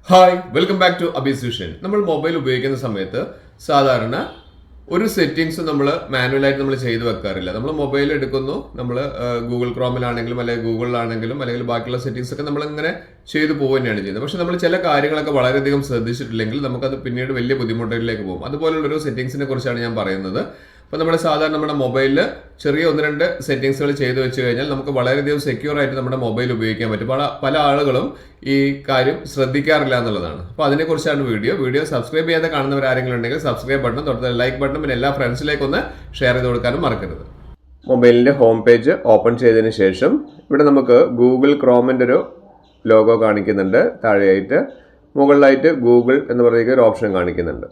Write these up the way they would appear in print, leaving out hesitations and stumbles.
Hi welcome back to അബിസ്യൂഷൻ. നമ്മൾ mobile ഉപയോഗിക്കുന്ന സമയത്ത് സാധാരണ ഒരു സെറ്റിങ്സ് നമ്മൾ മാനുവലായിട്ട് നമ്മൾ ചെയ്ത് വെക്കാറില്ല. നമ്മൾ മൊബൈൽ എടുക്കുന്നു, നമ്മൾ ഗൂഗിൾ ക്രോമിലാണെങ്കിലും അല്ലെങ്കിൽ ഗൂഗിളിലാണെങ്കിലും അല്ലെങ്കിൽ ബാക്കിയുള്ള സെറ്റിങ്സ് ഒക്കെ നമ്മൾ ഇങ്ങനെ ചെയ്തു പോവുകയാണ് ചെയ്യുന്നത്. പക്ഷെ നമ്മൾ ചില കാര്യങ്ങളൊക്കെ വളരെയധികം ശ്രദ്ധിച്ചിട്ടില്ലെങ്കിൽ നമുക്കത് പിന്നീട് വലിയ ബുദ്ധിമുട്ടുകളിലേക്ക് പോകും. അതുപോലുള്ളൊരു സെറ്റിങ്സിനെ കുറിച്ചാണ് ഞാൻ പറയുന്നത്. അപ്പോൾ നമ്മുടെ സാധാരണ നമ്മുടെ മൊബൈലിൽ ചെറിയ ഒന്ന് രണ്ട് സെറ്റിങ്സുകൾ ചെയ്തു വെച്ച് കഴിഞ്ഞാൽ നമുക്ക് വളരെയധികം സെക്യൂർ ആയിട്ട് നമ്മുടെ മൊബൈൽ ഉപയോഗിക്കാൻ പറ്റും. പല ആളുകളും ഈ കാര്യം ശ്രദ്ധിക്കാറില്ല എന്നുള്ളതാണ്. അപ്പോൾ അതിനെക്കുറിച്ചാണ് വീഡിയോ സബ്സ്ക്രൈബ് ചെയ്യാതെ കാണുന്നവർ ആരെങ്കിലും ഉണ്ടെങ്കിൽ സബ്സ്ക്രൈബ് ബട്ടൺ, തൊട്ട് ലൈക്ക് ബട്ടൺ, പിന്നെ എല്ലാ ഫ്രണ്ട്സിലേക്ക് ഒന്ന് ഷെയർ ചെയ്ത് കൊടുക്കാനും മറക്കരുത്. മൊബൈലിൻ്റെ ഹോം പേജ് ഓപ്പൺ ചെയ്തതിന് ശേഷം ഇവിടെ നമുക്ക് ഗൂഗിൾ ക്രോമിൻ്റെ ഒരു ലോഗോ കാണിക്കുന്നുണ്ട്. താഴെയായിട്ട് മുകളിലായിട്ട് ഗൂഗിൾ എന്ന് പറയുന്ന ഒരു ഓപ്ഷൻ കാണിക്കുന്നുണ്ട്.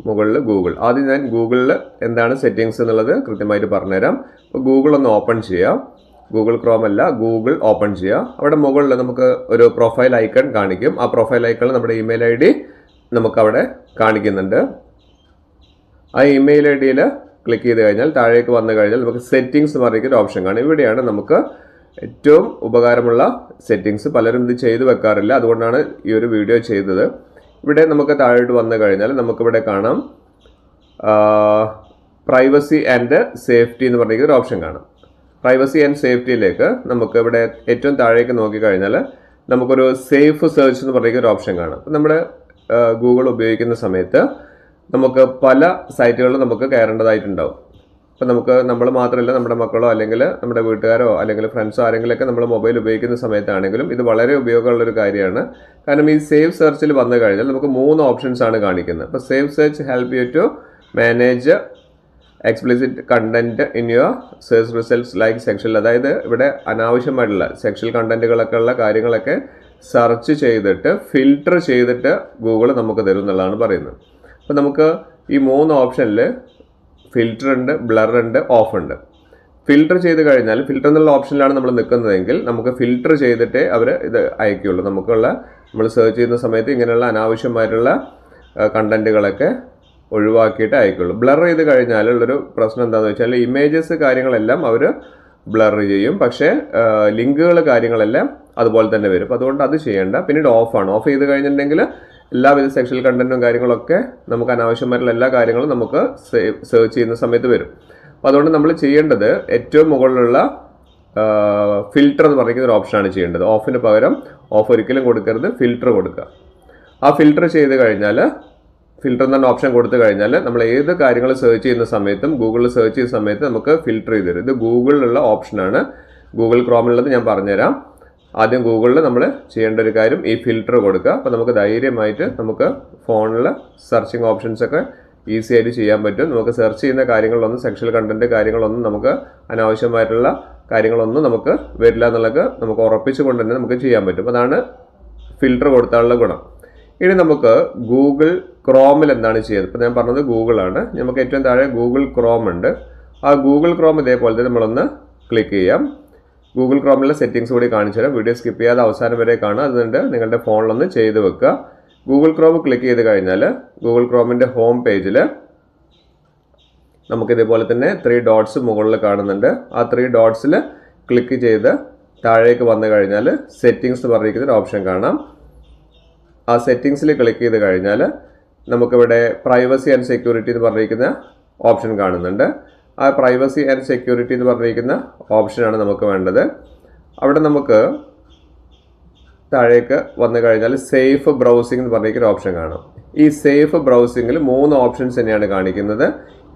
മുകളിൽ ഗൂഗിൾ. ആദ്യം ഞാൻ ഗൂഗിളിൽ എന്താണ് സെറ്റിങ്സ് എന്നുള്ളത് കൃത്യമായിട്ട് പറഞ്ഞുതരാം. അപ്പോൾ ഗൂഗിൾ ഒന്ന് ഓപ്പൺ ചെയ്യാം. ഗൂഗിൾ ക്രോം അല്ല, ഗൂഗിൾ ഓപ്പൺ ചെയ്യുക. അവിടെ മുകളിൽ നമുക്ക് ഒരു പ്രൊഫൈൽ ഐക്കൺ കാണിക്കും. ആ പ്രൊഫൈൽ ഐക്കണിൽ നമ്മുടെ ഇമെയിൽ ഐ ഡി നമുക്കവിടെ കാണിക്കുന്നുണ്ട്. ആ ഇമെയിൽ ഐ ഡിയിൽ ക്ലിക്ക് ചെയ്ത് കഴിഞ്ഞാൽ താഴേക്ക് വന്നു കഴിഞ്ഞാൽ നമുക്ക് സെറ്റിങ്സ് എന്ന് പറയുന്ന ഒരു ഓപ്ഷൻ കാണും. ഇവിടെയാണ് നമുക്ക് ഏറ്റവും ഉപകാരമുള്ള സെറ്റിങ്സ്. പലരും ഇത് ചെയ്തു വെക്കാറില്ല, അതുകൊണ്ടാണ് ഈ ഒരു വീഡിയോ ചെയ്തത്. ഇവിടെ നമുക്ക് താഴോട്ട് വന്നു കഴിഞ്ഞാൽ നമുക്കിവിടെ കാണാം പ്രൈവസി ആൻഡ് സേഫ്റ്റി എന്ന് പറയുന്ന ഒരു ഓപ്ഷൻ കാണാം. പ്രൈവസി ആൻഡ് സേഫ്റ്റിയിലേക്ക് നമുക്ക് ഇവിടെ ഏറ്റവും താഴേക്ക് നോക്കിക്കഴിഞ്ഞാൽ നമുക്കൊരു സേഫ് സെർച്ച് എന്ന് പറയുന്ന ഒരു ഓപ്ഷൻ കാണാം. നമ്മുടെ ഗൂഗിൾ ഉപയോഗിക്കുന്ന സമയത്ത് നമുക്ക് പല സൈറ്റുകളിലും നമുക്ക് കയറേണ്ടതായിട്ടുണ്ടാവും. അപ്പോൾ നമ്മൾ മാത്രമല്ല, നമ്മുടെ മക്കളോ അല്ലെങ്കിൽ നമ്മുടെ വീട്ടുകാരോ അല്ലെങ്കിൽ ഫ്രണ്ട്സോ ആരെങ്കിലുമൊക്കെ നമ്മൾ മൊബൈൽ ഉപയോഗിക്കുന്ന സമയത്താണെങ്കിലും ഇത് വളരെ ഉപയോഗമുള്ളൊരു കാര്യമാണ്. കാരണം ഈ സേവ് സെർച്ചിൽ വന്നു കഴിഞ്ഞാൽ നമുക്ക് 3 ഓപ്ഷൻസ് ആണ് കാണിക്കുന്നത്. അപ്പോൾ save search help you to manage explicit content in your search results like sexual. അതായത് ഇവിടെ അനാവശ്യമായിട്ടുള്ള സെക്ഷൽ കണ്ടന്റുകളൊക്കെ ഉള്ള കാര്യങ്ങളൊക്കെ സെർച്ച് ചെയ്തിട്ട് ഫിൽട്ടർ ചെയ്തിട്ട് ഗൂഗിൾ നമുക്ക് തരും എന്നുള്ളതാണ് പറയുന്നത്. അപ്പോൾ നമുക്ക് ഈ 3 ഓപ്ഷനിൽ ഫിൽറ്റർ ഉണ്ട്, ബ്ലർ ഉണ്ട്, ഓഫ് ഉണ്ട്. ഫിൽറ്റർ ചെയ്ത് കഴിഞ്ഞാൽ ഫിൽറ്റർ എന്നുള്ള ഓപ്ഷനിലാണ് നമ്മൾ നിൽക്കുന്നതെങ്കിൽ നമുക്ക് ഫിൽറ്റർ ചെയ്തിട്ടേ അവർ ഇത് അയക്കുകയുള്ളൂ. നമ്മൾ സെർച്ച് ചെയ്യുന്ന സമയത്ത് ഇങ്ങനെയുള്ള അനാവശ്യമായിട്ടുള്ള കണ്ടന്റുകളൊക്കെ ഒഴിവാക്കിയിട്ട് അയക്കുള്ളൂ. ബ്ലർ ചെയ്ത് കഴിഞ്ഞാലുള്ളൊരു പ്രശ്നം എന്താണെന്ന് വെച്ചാൽ ഇമേജസ് കാര്യങ്ങളെല്ലാം അവർ ബ്ലർ ചെയ്യും, പക്ഷേ ലിങ്കുകൾ കാര്യങ്ങളെല്ലാം അതുപോലെ തന്നെ വരും. അപ്പോൾ അതുകൊണ്ട് അത് ചെയ്യേണ്ട. പിന്നീട് ഓഫാണ്. ഓഫ് ചെയ്ത് കഴിഞ്ഞിട്ടുണ്ടെങ്കിൽ എല്ലാവിധ സെക്ഷൽ കണ്ടന്റും കാര്യങ്ങളൊക്കെ നമുക്ക് അനാവശ്യമായിട്ടുള്ള എല്ലാ കാര്യങ്ങളും നമുക്ക് സെർച്ച് ചെയ്യുന്ന സമയത്ത് വരും. അപ്പോൾ അതുകൊണ്ട് നമ്മൾ ചെയ്യേണ്ടത് ഏറ്റവും മുകളിലുള്ള ഫിൽറ്റർ എന്ന് പറയുന്ന ഒരു ഓപ്ഷനാണ് ചെയ്യേണ്ടത്. ഓഫിന് പകരം ഓഫ് ഒരിക്കലും കൊടുക്കരുത്, ഫിൽറ്റർ കൊടുക്കുക. ആ ഫിൽറ്റർ ചെയ്ത് കഴിഞ്ഞാൽ, ഫിൽറ്റർ എന്ന ഓപ്ഷൻ കൊടുത്തു കഴിഞ്ഞാൽ നമ്മൾ ഏത് കാര്യങ്ങൾ സെർച്ച് ചെയ്യുന്ന സമയത്തും ഗൂഗിളിൽ സെർച്ച് ചെയ്യുന്ന സമയത്ത് നമുക്ക് ഫിൽറ്റർ ചെയ്ത് തരും. ഇത് ഗൂഗിളിലുള്ള ഓപ്ഷനാണ്. ഗൂഗിൾ ക്രോമിലുള്ളത് ഞാൻ പറഞ്ഞുതരാം. ആദ്യം ഗൂഗിളിൽ നമ്മൾ ചെയ്യേണ്ട ഒരു കാര്യം ഈ ഫിൽറ്റർ കൊടുക്കുക. അപ്പോൾ നമുക്ക് ധൈര്യമായിട്ട് നമുക്ക് ഫോണിൽ സെർച്ചിങ് ഓപ്ഷൻസ് ഒക്കെ ഈസി ആയിട്ട് ചെയ്യാൻ പറ്റും. നമുക്ക് സെർച്ച് ചെയ്യുന്ന കാര്യങ്ങളിലൊന്നും സെക്ഷൽ കണ്ടന്റ് കാര്യങ്ങളൊന്നും നമുക്ക് അനാവശ്യമായിട്ടുള്ള കാര്യങ്ങളൊന്നും നമുക്ക് വരില്ല എന്നുള്ളത് നമുക്ക് ഉറപ്പിച്ചുകൊണ്ട് തന്നെ നമുക്ക് ചെയ്യാൻ പറ്റും. അതാണ് ഫിൽറ്റർ കൊടുത്താലുള്ള ഗുണം. ഇനി നമുക്ക് ഗൂഗിൾ ക്രോമിൽ എന്താണ് ചെയ്യുന്നത്? ഇപ്പോൾ ഞാൻ പറഞ്ഞത് ഗൂഗിളാണ്. നമുക്ക് ഏറ്റവും താഴെ ഗൂഗിൾ ക്രോം ഉണ്ട്. ആ ഗൂഗിൾ ക്രോം ഇതേപോലെ തന്നെ നമ്മളൊന്ന് ക്ലിക്ക് ചെയ്യാം. ഗൂഗിൾ ക്രോമിലെ സെറ്റിങ്സ് കൂടി കാണിച്ചു തരാം. വീഡിയോ സ്കിപ്പ് ചെയ്യാതെ അവസാനം വരെ കാണുക. അതുകൊണ്ട് നിങ്ങളുടെ ഫോണിലൊന്ന് ചെയ്ത് വെക്കുക. ഗൂഗിൾ ക്രോം ക്ലിക്ക് ചെയ്ത് കഴിഞ്ഞാൽ ഗൂഗിൾ ക്രോമിൻ്റെ ഹോം പേജിൽ നമുക്കിതേപോലെ തന്നെ 3 ഡോട്ട്സ് മുകളിൽ കാണുന്നുണ്ട്. ആ 3 ഡോട്ട്സിൽ ക്ലിക്ക് ചെയ്ത് താഴേക്ക് വന്നു കഴിഞ്ഞാൽ സെറ്റിങ്സ് എന്ന് പറഞ്ഞിരിക്കുന്ന ഒരു ഓപ്ഷൻ കാണാം. ആ സെറ്റിങ്സിൽ ക്ലിക്ക് ചെയ്ത് കഴിഞ്ഞാൽ നമുക്കിവിടെ പ്രൈവസി ആൻഡ് സെക്യൂരിറ്റി എന്ന് പറഞ്ഞിരിക്കുന്ന ഓപ്ഷൻ കാണുന്നുണ്ട്. ആ പ്രൈവസി ആൻഡ് സെക്യൂരിറ്റി എന്ന് പറഞ്ഞിരിക്കുന്ന ഓപ്ഷനാണ് നമുക്ക് വേണ്ടത്. അവിടെ നമുക്ക് താഴേക്ക് വന്നു കഴിഞ്ഞാൽ സേഫ് ബ്രൗസിംഗ് എന്ന് പറഞ്ഞിരിക്കുന്ന ഓപ്ഷൻ കാണാം. ഈ സേഫ് ബ്രൗസിങ്ങിൽ 3 ഓപ്ഷൻസ് തന്നെയാണ് കാണിക്കുന്നത്.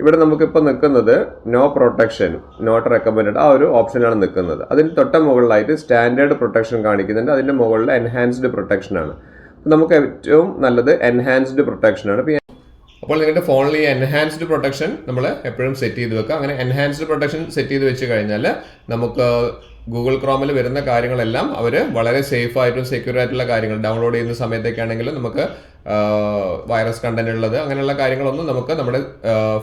ഇവിടെ നമുക്കിപ്പോൾ നിൽക്കുന്നത് നോ പ്രൊട്ടക്ഷൻ, നോട്ട് റെക്കമെൻഡഡ്, ആ ഒരു ഓപ്ഷനാണ് നിൽക്കുന്നത്. അതിന് തൊട്ട മുകളിലായിട്ട് സ്റ്റാൻഡേർഡ് പ്രൊട്ടക്ഷൻ കാണിക്കുന്നുണ്ട്. അതിൻ്റെ മുകളിൽ എൻഹാൻസ്ഡ് പ്രൊട്ടക്ഷനാണ്. നമുക്ക് ഏറ്റവും നല്ലത് എൻഹാൻസ്ഡ് പ്രൊട്ടക്ഷനാണ്. അപ്പോൾ നിങ്ങളുടെ ഫോണിൽ ഈ എൻഹാൻസ്ഡ് പ്രൊട്ടക്ഷൻ നമ്മൾ എപ്പോഴും സെറ്റ് ചെയ്ത് വെക്കുക. അങ്ങനെ എൻഹാൻസ്ഡ് പ്രൊട്ടക്ഷൻ സെറ്റ് ചെയ്ത് വെച്ച് കഴിഞ്ഞാൽ നമുക്ക് ഗൂഗിൾ ക്രോമിൽ വരുന്ന കാര്യങ്ങളെല്ലാം അവർ വളരെ സേഫ് ആയിട്ടും സെക്യൂർ ആയിട്ടുള്ള കാര്യങ്ങൾ ഡൗൺലോഡ് ചെയ്യുന്ന സമയത്തൊക്കെയാണെങ്കിലും നമുക്ക് വൈറസ് കണ്ടന്റ് ഉള്ളത് അങ്ങനെയുള്ള കാര്യങ്ങളൊന്നും നമുക്ക് നമ്മുടെ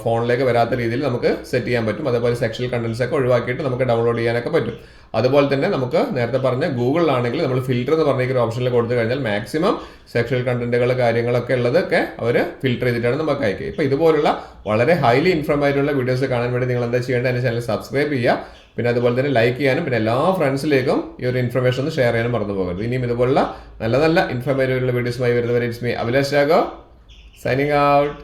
ഫോണിലേക്ക് വരാത്ത രീതിയിൽ നമുക്ക് സെറ്റ് ചെയ്യാൻ പറ്റും. അതേപോലെ സെക്ഷൽ കണ്ടന്റ്സ് ഒക്കെ ഒഴിവാക്കിയിട്ട് നമുക്ക് ഡൗൺലോഡ് ചെയ്യാനൊക്കെ പറ്റും. അതുപോലെ തന്നെ നമുക്ക് നേരത്തെ പറഞ്ഞ ഗൂഗിളിലാണെങ്കിൽ നമ്മൾ ഫിൽറ്റർ എന്ന് പറഞ്ഞ ഒരു ഓപ്ഷനിൽ കൊടുത്തു കഴിഞ്ഞാൽ മാക്സിമം സെക്ഷൽ കണ്ടന്റുകൾ കാര്യങ്ങളൊക്കെ ഉള്ളതൊക്കെ അവർ ഫിൽറ്റർ ചെയ്തിട്ടാണ് നമുക്ക് അയക്കുക. ഇപ്പോൾ ഇതുപോലുള്ള വളരെ ഹൈലി ഇൻഫോർമേറ്റീവ് ആയിട്ടുള്ള വീഡിയോസ് കാണാൻ വേണ്ടി നിങ്ങൾ എന്താ ചെയ്യേണ്ടത്, എൻ്റെ ചാനൽ സബ്സ്ക്രൈബ് ചെയ്യുക, പിന്നെ അതുപോലെ തന്നെ ലൈക്ക് ചെയ്യാനും പിന്നെ എല്ലാ ഫ്രണ്ട്സിലേക്കും ഈ ഒരു ഇൻഫർമേഷൻ ഒന്ന് ഷെയർ ചെയ്യാനും മറന്നു പോകരുത്. ഇനിയും ഇതുപോലുള്ള നല്ല നല്ല ഇൻഫോർമേറ്റീവ് ആയിട്ടുള്ള വീഡിയോസുമായി വരുന്നവരെ it's me Abhilash Raghav signing out.